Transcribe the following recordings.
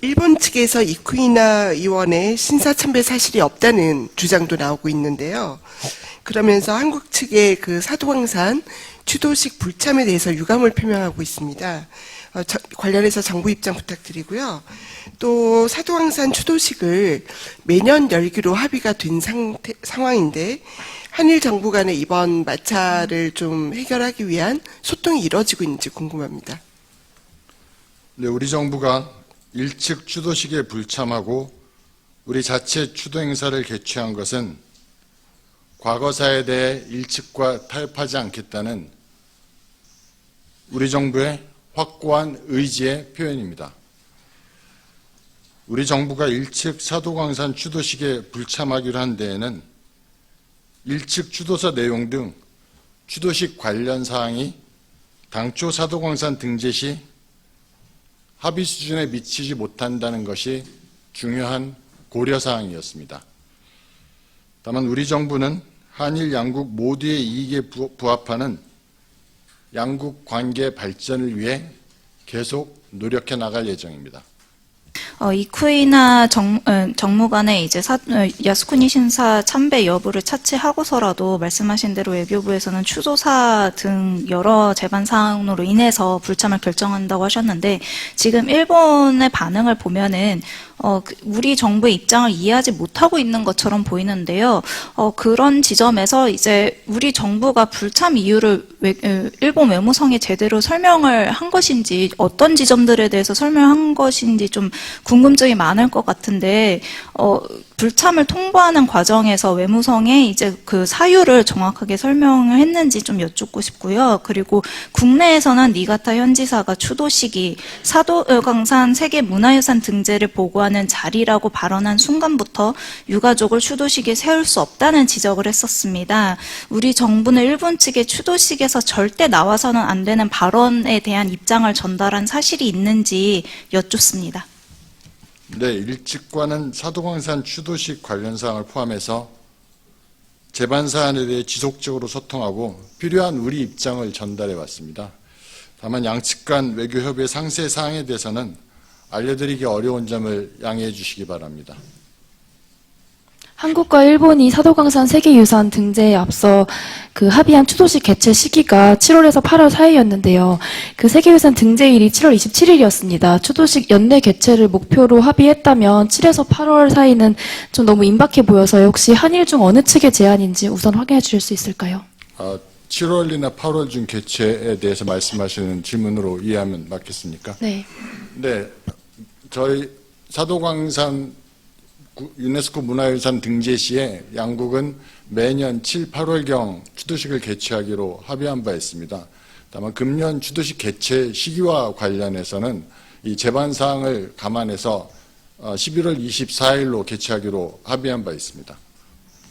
일본 측에서 이쿠이나 의원의 신사참배 사실이 없다는 주장도 나오고 있는데요. 그러면서 한국 측의 사도광산 추도식 불참에 대해서 유감을 표명하고 있습니다. 관련해서 정부 입장 부탁드리고요. 또 사도광산 추도식을 매년 열기로 합의가 된 상황인데 한일 정부 간의 이번 마찰을 좀 해결하기 위한 소통이 이루어지고 있는지 궁금합니다. 네, 우리 정부가 일측 추도식에 불참하고 우리 자체 추도 행사를 개최한 것은 과거사에 대해 일측과 타협하지 않겠다는 우리 정부의 확고한 의지의 표현입니다. 우리 정부가 일측 사도광산 추도식에 불참하기로 한 데에는 일측 추도서 내용 등 추도식 관련 사항이 당초 사도광산 등재 시 합의 수준에 미치지 못한다는 것이 중요한 고려사항이었습니다. 다만 우리 정부는 한일 양국 모두의 이익에 부합하는 양국 관계 발전을 위해 계속 노력해 나갈 예정입니다. 이쿠이나 정무관의 이제 야스쿠니 신사 참배 여부를 차치하고서라도 말씀하신 대로 외교부에서는 추도사 등 여러 재반 사항으로 인해서 불참을 결정한다고 하셨는데 지금 일본의 반응을 보면은 우리 정부의 입장을 이해하지 못하고 있는 것처럼 보이는데요. 그런 지점에서 이제 우리 정부가 불참 이유를 일본 외무성에 제대로 설명을 한 것인지 어떤 지점들에 대해서 설명한 것인지 좀 궁금증이 많을 것 같은데 불참을 통보하는 과정에서 외무성에 이제 그 사유를 정확하게 설명을 했는지 좀 여쭙고 싶고요. 그리고 국내에서는 니가타 현지사가 추도식이 사도광산 세계문화유산 등재를 보고하는 자리라고 발언한 순간부터 유가족을 추도식에 세울 수 없다는 지적을 했었습니다. 우리 정부는 일본 측의 추도식에서 절대 나와서는 안 되는 발언에 대한 입장을 전달한 사실이 있는지 여쭙습니다. 네, 일측과는 사도광산 추도식 관련 사항을 포함해서 재반 사안에 대해 지속적으로 소통하고 필요한 우리 입장을 전달해 왔습니다. 다만 양측 간 외교 협의 상세 사항에 대해서는 알려드리기 어려운 점을 양해해 주시기 바랍니다. 한국과 일본이 사도광산 세계유산 등재에 앞서 그 합의한 추도식 개최 시기가 7월에서 8월 사이였는데요. 그 세계유산 등재일이 7월 27일이었습니다. 추도식 연내 개최를 목표로 합의했다면 7에서 8월 사이는 좀 너무 임박해 보여서 혹시 한일 중 어느 측의 제안인지 우선 확인해 주실 수 있을까요? 7월이나 8월 중 개최에 대해서 말씀하시는 질문으로 이해하면 맞겠습니까? 네. 네, 저희 사도광산 유네스코 문화유산 등재 시에 양국은 매년 7, 8월경 추도식을 개최하기로 합의한 바 있습니다. 다만 금년 추도식 개최 시기와 관련해서는 이 제반 사항을 감안해서 11월 24일로 개최하기로 합의한 바 있습니다.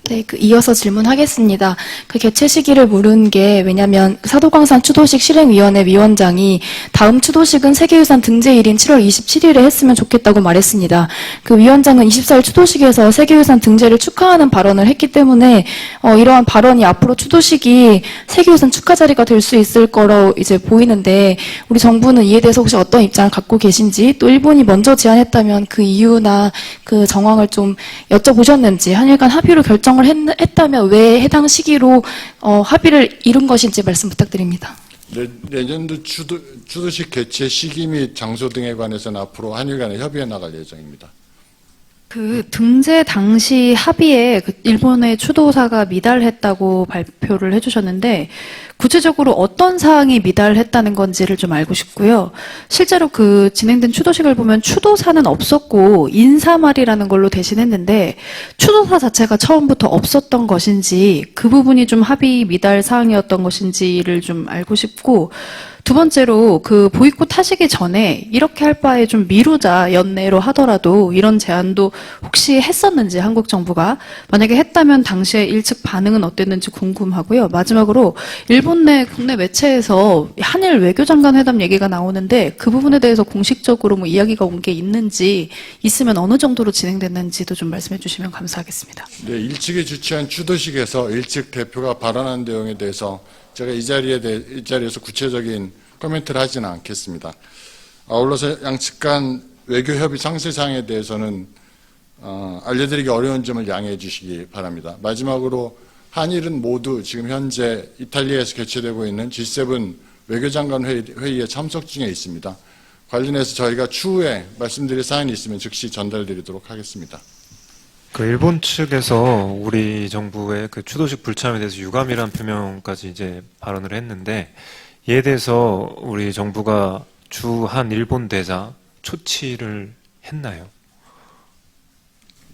네, 이어서 질문하겠습니다. 그 개최 시기를 물은 게 왜냐하면 사도광산 추도식 실행위원회 위원장이 다음 추도식은 세계유산 등재일인 7월 27일에 했으면 좋겠다고 말했습니다. 그 위원장은 24일 추도식에서 세계유산 등재를 축하하는 발언을 했기 때문에 이러한 발언이 앞으로 추도식이 세계유산 축하 자리가 될 수 있을 거로 이제 보이는데 우리 정부는 이에 대해서 혹시 어떤 입장을 갖고 계신지 또 일본이 먼저 제안했다면 그 이유나 그 정황을 좀 여쭤보셨는지 한일 간 합의로 결정을 했다면 왜 해당 시기로 합의를 이룬 것인지 말씀 부탁드립니다. 내년도 추도식 개최 시기 및 장소 등에 관해서는 앞으로 한일 간에 협의해 나갈 예정입니다. 그 등재 당시 합의에 일본의 추도사가 미달했다고 발표를 해주셨는데 구체적으로 어떤 사항이 미달했다는 건지를 좀 알고 싶고요. 실제로 그 진행된 추도식을 보면 추도사는 없었고 인사말이라는 걸로 대신했는데 추도사 자체가 처음부터 없었던 것인지 그 부분이 좀 합의 미달 사항이었던 것인지를 좀 알고 싶고 두 번째로 그 보이콧 하시기 전에 이렇게 할 바에 좀 미루자 연내로 하더라도 이런 제안도 혹시 했었는지 한국 정부가 만약에 했다면 당시에 일측 반응은 어땠는지 궁금하고요. 마지막으로 일본 내 국내 매체에서 한일 외교장관 회담 얘기가 나오는데 그 부분에 대해서 공식적으로 뭐 이야기가 온 게 있는지 있으면 어느 정도로 진행됐는지도 좀 말씀해 주시면 감사하겠습니다. 네, 일측이 주최한 추도식에서 일측 대표가 발언한 내용에 대해서 제가 이 자리에서 구체적인 코멘트를 하지는 않겠습니다. 아울러서 양측 간 외교 협의 상세 사항에 대해서는 알려드리기 어려운 점을 양해해 주시기 바랍니다. 마지막으로 한일은 모두 지금 현재 이탈리아에서 개최되고 있는 G7 외교장관 회의에 참석 중에 있습니다. 관련해서 저희가 추후에 말씀드릴 사안이 있으면 즉시 전달드리도록 하겠습니다. 그 일본 측에서 우리 정부의 그 추도식 불참에 대해서 유감이란 표명까지 이제 발언을 했는데, 이에 대해서 우리 정부가 주한 일본 대사 초치를 했나요?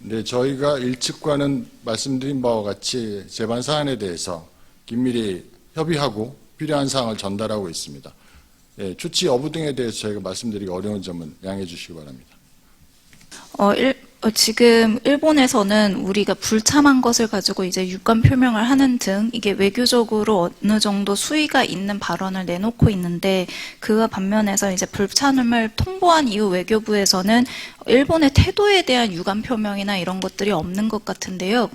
네, 저희가 일측과는 말씀드린 바와 같이 재반 사안에 대해서 긴밀히 협의하고 필요한 사항을 전달하고 있습니다. 예, 조치 여부 등에 대해서 저희가 말씀드리기 어려운 점은 양해해 주시기 바랍니다. 지금 일본에서는 우리가 불참한 것을 가지고 이제 유감 표명을 하는 등 이게 외교적으로 어느 정도 수위가 있는 발언을 내놓고 있는데, 그와 반면에서 이제 불참을 통보한 이후 외교부에서는 일본의 태도에 대한 유감 표명이나 이런 것들이 없는 것 같은데요.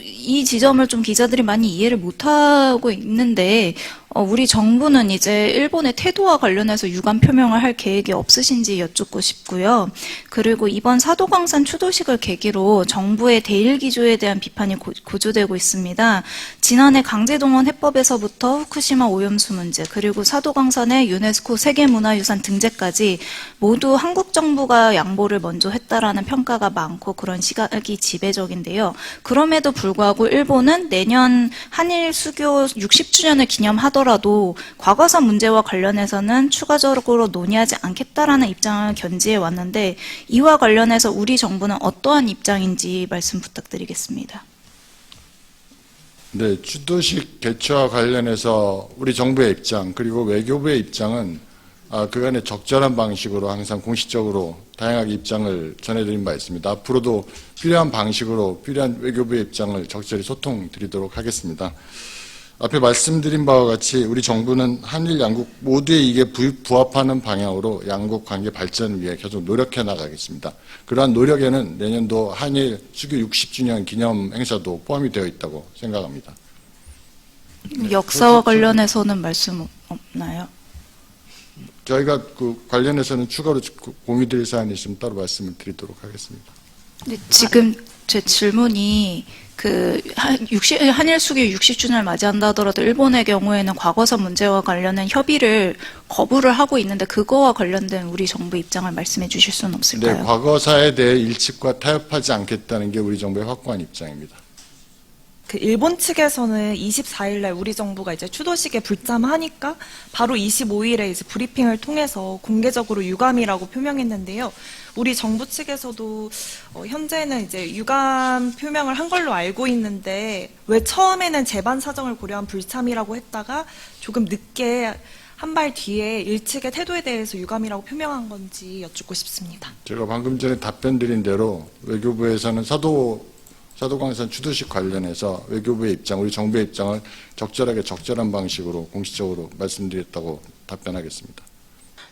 이 지점을 좀 기자들이 많이 이해를 못하고 있는데, 우리 정부는 이제 일본의 태도와 관련해서 유감 표명을 할 계획이 없으신지 여쭙고 싶고요. 그리고 이번 사도광산 추도식을 계기로 정부의 대일 기조에 대한 비판이 고조되고 있습니다. 지난해 강제동원 해법에서부터 후쿠시마 오염수 문제, 그리고 사도광산의 유네스코 세계문화유산 등재까지 모두 한국 정부가 양보를 먼저 했다라는 평가가 많고 그런 시각이 지배적인데요. 그럼에도 불구하고 일본은 내년 한일 수교 60주년을 기념하더라도 과거사 문제와 관련해서는 추가적으로 논의하지 않겠다라는 입장을 견지해 왔는데, 이와 관련해서 우리 정부는 어떠한 입장인지 말씀 부탁드리겠습니다. 네, 추도식 개최와 관련해서 우리 정부의 입장 그리고 외교부의 입장은 그간의 적절한 방식으로 항상 공식적으로 다양하게 입장을 전해드린 바 있습니다. 앞으로도 필요한 방식으로 필요한 외교부의 입장을 적절히 소통드리도록 하겠습니다. 앞에 말씀드린 바와 같이 우리 정부는 한일 양국 모두의 이익에 부합하는 방향으로 양국 관계 발전을 위해 계속 노력해 나가겠습니다. 그러한 노력에는 내년도 한일 수교 60주년 기념 행사도 포함이 되어 있다고 생각합니다. 역사와 관련해서는 말씀 없나요? 저희가 그 관련해서는 추가로 공유드릴 사안이 있으면 따로 말씀을 드리도록 하겠습니다. 근데 지금 제 질문이 한일 수교 60주년을 맞이한다 하더라도 일본의 경우에는 과거사 문제와 관련된 협의를 거부를 하고 있는데, 그거와 관련된 우리 정부 입장을 말씀해 주실 수는 없을까요? 네, 과거사에 대해 일측과 타협하지 않겠다는 게 우리 정부의 확고한 입장입니다. 일본 측에서는 24일 날 우리 정부가 이제 추도식에 불참하니까 바로 25일에 이제 브리핑을 통해서 공개적으로 유감이라고 표명했는데요. 우리 정부 측에서도 현재는 이제 유감 표명을 한 걸로 알고 있는데, 왜 처음에는 재반 사정을 고려한 불참이라고 했다가 조금 늦게 한 발 뒤에 일측의 태도에 대해서 유감이라고 표명한 건지 여쭙고 싶습니다. 제가 방금 전에 답변 드린 대로 외교부에서는 사도광산 추도식 관련해서 외교부의 입장, 우리 정부의 입장을 적절한 방식으로 공식적으로 말씀드렸다고 답변하겠습니다.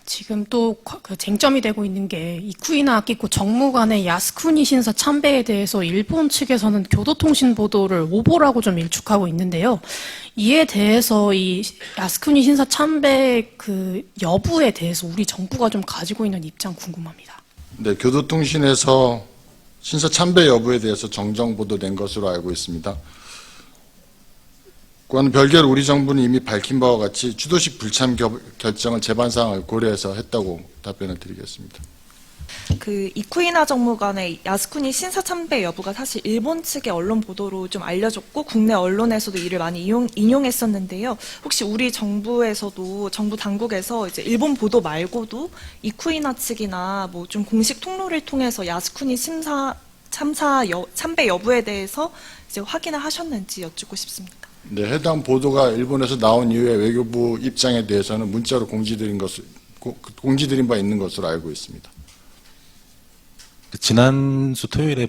지금 또 그 쟁점이 되고 있는 게 이쿠이나 아키코 정무관의 야스쿠니 신사 참배에 대해서 일본 측에서는 교도통신 보도를 오보라고 좀 일축하고 있는데요. 이에 대해서 이 야스쿠니 신사 참배 그 여부에 대해서 우리 정부가 좀 가지고 있는 입장 궁금합니다. 네, 교도통신에서 신사 참배 여부에 대해서 정정 보도된 것으로 알고 있습니다. 그와는 별개로 우리 정부는 이미 밝힌 바와 같이 추도식 불참 결정을 재반 사항을 고려해서 했다고 답변을 드리겠습니다. 이쿠이나 정무관의 야스쿠니 신사 참배 여부가 사실 일본 측의 언론 보도로 좀 알려졌고 국내 언론에서도 이를 많이 인용했었는데요. 혹시 우리 정부에서도 정부 당국에서 이제 일본 보도 말고도 이쿠이나 측이나 뭐 좀 공식 통로를 통해서 야스쿠니 참배 여부에 대해서 이제 확인을 하셨는지 여쭙고 싶습니다. 네, 해당 보도가 일본에서 나온 이후에 외교부 입장에 대해서는 문자로 공지드린 바 있는 것으로 알고 있습니다. 지난주 토요일에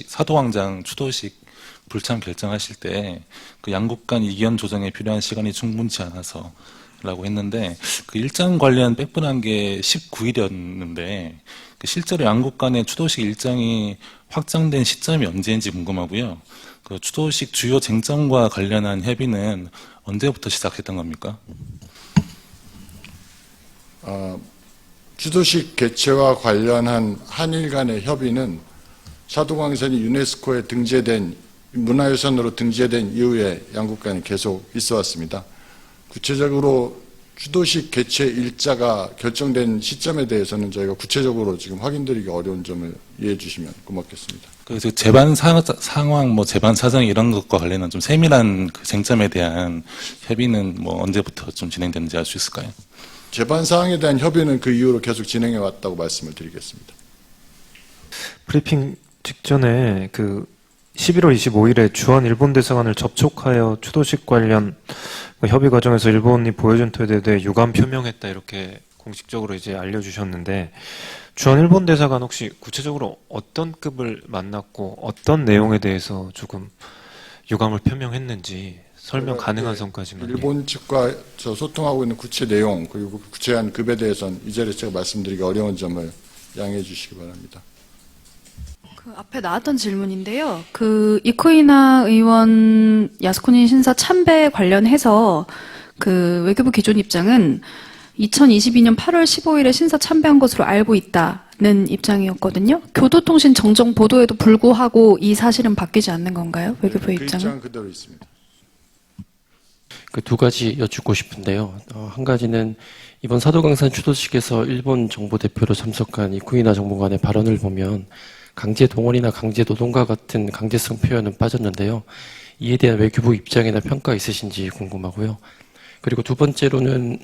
사도광장 추도식 불참 결정하실 때 그 양국 간 이견 조정에 필요한 시간이 충분치 않아서라고 했는데, 그 일정 관련 빼분한 게 19일이었는데 실제로 양국 간의 추도식 일정이 확정된 시점이 언제인지 궁금하고요. 그 추도식 주요 쟁점과 관련한 협의는 언제부터 시작했던 겁니까? 추도식 개최와 관련한 한일 간의 협의는 사도광산이 유네스코에 등재된 문화유산으로 등재된 이후에 양국 간에 계속 있어 왔습니다. 구체적으로 추도식 개최 일자가 결정된 시점에 대해서는 저희가 구체적으로 지금 확인드리기 어려운 점을 이해해 주시면 고맙겠습니다. 그래서 재반 상황, 뭐 재반 사정 이런 것과 관련한 좀 세밀한 그 쟁점에 대한 협의는 뭐 언제부터 좀 진행되는지 알 수 있을까요? 재반 사항에 대한 협의는 그 이후로 계속 진행해 왔다고 말씀을 드리겠습니다. 브리핑 직전에 그 11월 25일에 주한 일본 대사관을 접촉하여 추도식 관련 그 협의 과정에서 일본이 보여준 태도에 대해 유감 표명했다 이렇게 공식적으로 이제 알려주셨는데 주한 일본 대사관 혹시 구체적으로 어떤 급을 만났고 어떤 내용에 대해서 조금 유감을 표명했는지 설명 가능한 선까지만. 일본 측과 저 소통하고 있는 구체 내용 그리고 구체한 급에 대해서는 이 자리에서 제가 말씀드리기 어려운 점을 양해해 주시기 바랍니다. 그 앞에 나왔던 질문인데요. 그 이쿠이나 의원 야스쿠니 신사 참배 관련해서 그 외교부 기존 입장은 2022년 8월 15일에 신사 참배한 것으로 알고 있다는 입장이었거든요. 교도통신 정정 보도에도 불구하고 이 사실은 바뀌지 않는 건가요? 외교부의 그 입장은? 입장 그대로 있습니다. 그 두 가지 여쭙고 싶은데요. 한 가지는 이번 사도광산 추도식에서 일본 정부 대표로 참석한 이쿠이나 정무관의 발언을 보면 강제 동원이나 강제 노동과 같은 강제성 표현은 빠졌는데요. 이에 대한 외교부 입장이나 평가 있으신지 궁금하고요. 그리고 두 번째로는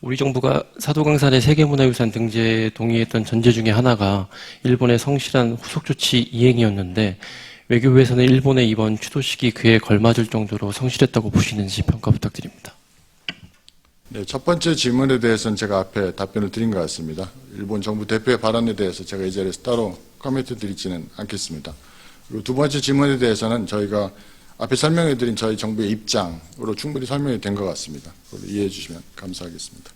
우리 정부가 사도광산의 세계문화유산 등재에 동의했던 전제 중에 하나가 일본의 성실한 후속 조치 이행이었는데 외교부에서는 일본의 이번 추도식이 그에 걸맞을 정도로 성실했다고 보시는지 평가 부탁드립니다. 네, 첫 번째 질문에 대해서는 제가 앞에 답변을 드린 것 같습니다. 일본 정부 대표의 발언에 대해서 제가 이 자리에서 따로 코멘트 드리지는 않겠습니다. 그리고 두 번째 질문에 대해서는 저희가 앞에 설명해 드린 저희 정부의 입장으로 충분히 설명이 된 것 같습니다. 그걸 이해해 주시면 감사하겠습니다.